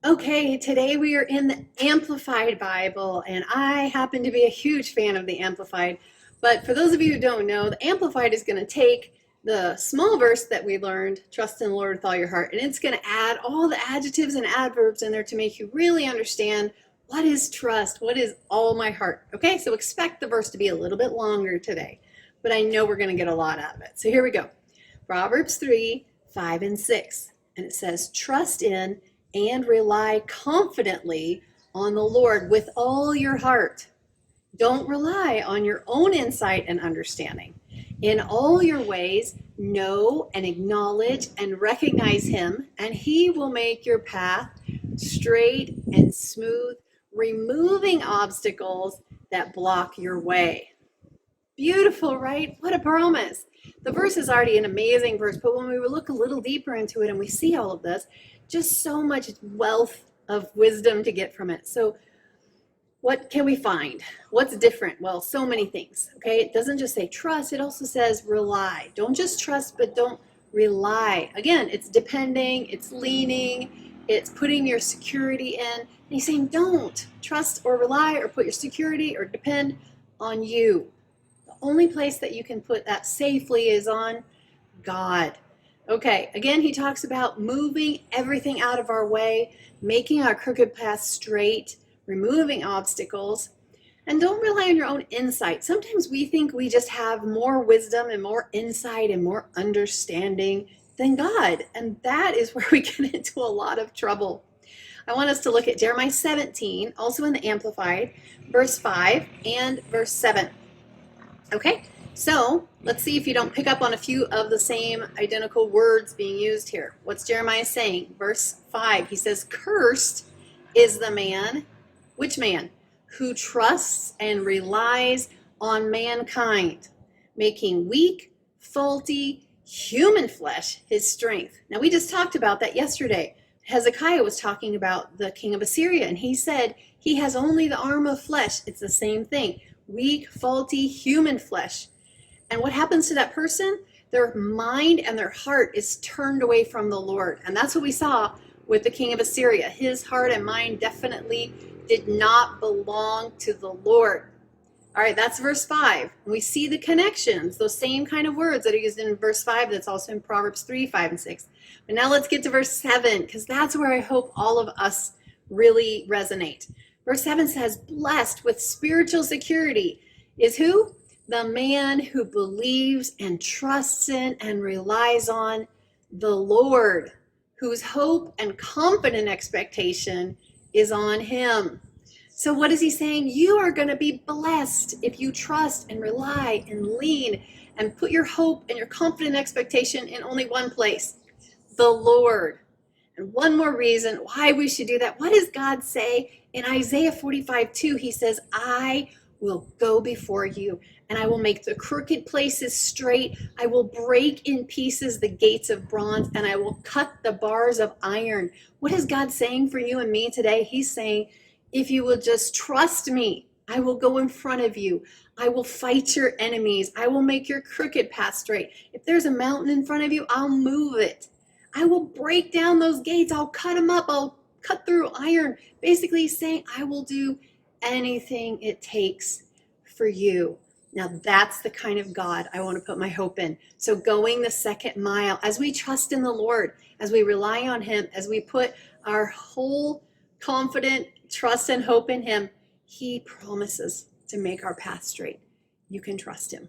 Okay, today we are in the Amplified Bible, and I happen to be a huge fan of the Amplified. But for those of you who don't know, the Amplified is going to take the small verse that we learned, trust in the Lord with all your heart, and it's going to add all the adjectives and adverbs in there to make you really understand what is trust, what is all my heart. Okay, so expect the verse to be a little bit longer today, but I know we're going to get a lot out of it. So here we go. Proverbs 3, 5, and 6. And it says, trust in and rely confidently on the Lord with all your heart. Don't rely on your own insight and understanding. In all your ways, know and acknowledge and recognize Him, and He will make your path straight and smooth, removing obstacles that block your way. Beautiful, right? What a promise. The verse is already an amazing verse, but when we look a little deeper into it and we see all of this, just so much wealth of wisdom to get from it. So what can we find? What's different? Well, so many things, okay? It doesn't just say trust, it also says rely. Don't just trust, but don't rely. Again, it's depending, it's leaning, it's putting your security in. And he's saying don't trust or rely or put your security or depend on you. The only place that you can put that safely is on God. Okay, again, he talks about moving everything out of our way, making our crooked path straight, removing obstacles, and don't rely on your own insight. Sometimes we think we just have more wisdom and more insight and more understanding than God, and that is where we get into a lot of trouble. I want us to look at Jeremiah 17, also in the Amplified, verse 5 and verse 7. Okay, so let's see if you don't pick up on a few of the same identical words being used here. What's Jeremiah saying? Verse 5, he says, cursed is the man, which man? Who trusts and relies on mankind, making weak, faulty, human flesh his strength. Now, we just talked about that yesterday. Hezekiah was talking about the king of Assyria, and he said he has only the arm of flesh. It's the same thing. Weak, faulty, human flesh. And what happens to that person? Their mind and their heart is turned away from the Lord. And that's what we saw with the king of Assyria. His heart and mind definitely did not belong to the Lord. All right, that's verse 5. And we see the connections, those same kind of words that are used in verse 5 that's also in Proverbs 3, 5, and 6. But now let's get to verse 7, because that's where I hope all of us really resonate. Verse 7 says, blessed with spiritual security is who? The man who believes and trusts in and relies on the Lord, whose hope and confident expectation is on Him. So what is he saying? You are going to be blessed if you trust and rely and lean and put your hope and your confident expectation in only one place, the Lord. And one more reason why we should do that. What does God say? In Isaiah 45:2, he says, I will go before you, and I will make the crooked places straight. I will break in pieces the gates of bronze, and I will cut the bars of iron. What is God saying for you and me today? He's saying, if you will just trust me, I will go in front of you. I will fight your enemies. I will make your crooked path straight. If there's a mountain in front of you, I'll move it. I will break down those gates. I'll cut them up. I'll cut through iron. Basically saying, I will do anything it takes for you. Now that's the kind of God I want to put my hope in. So going the second mile, as we trust in the Lord, as we rely on Him, as we put our whole confident trust and hope in Him, He promises to make our path straight. You can trust Him.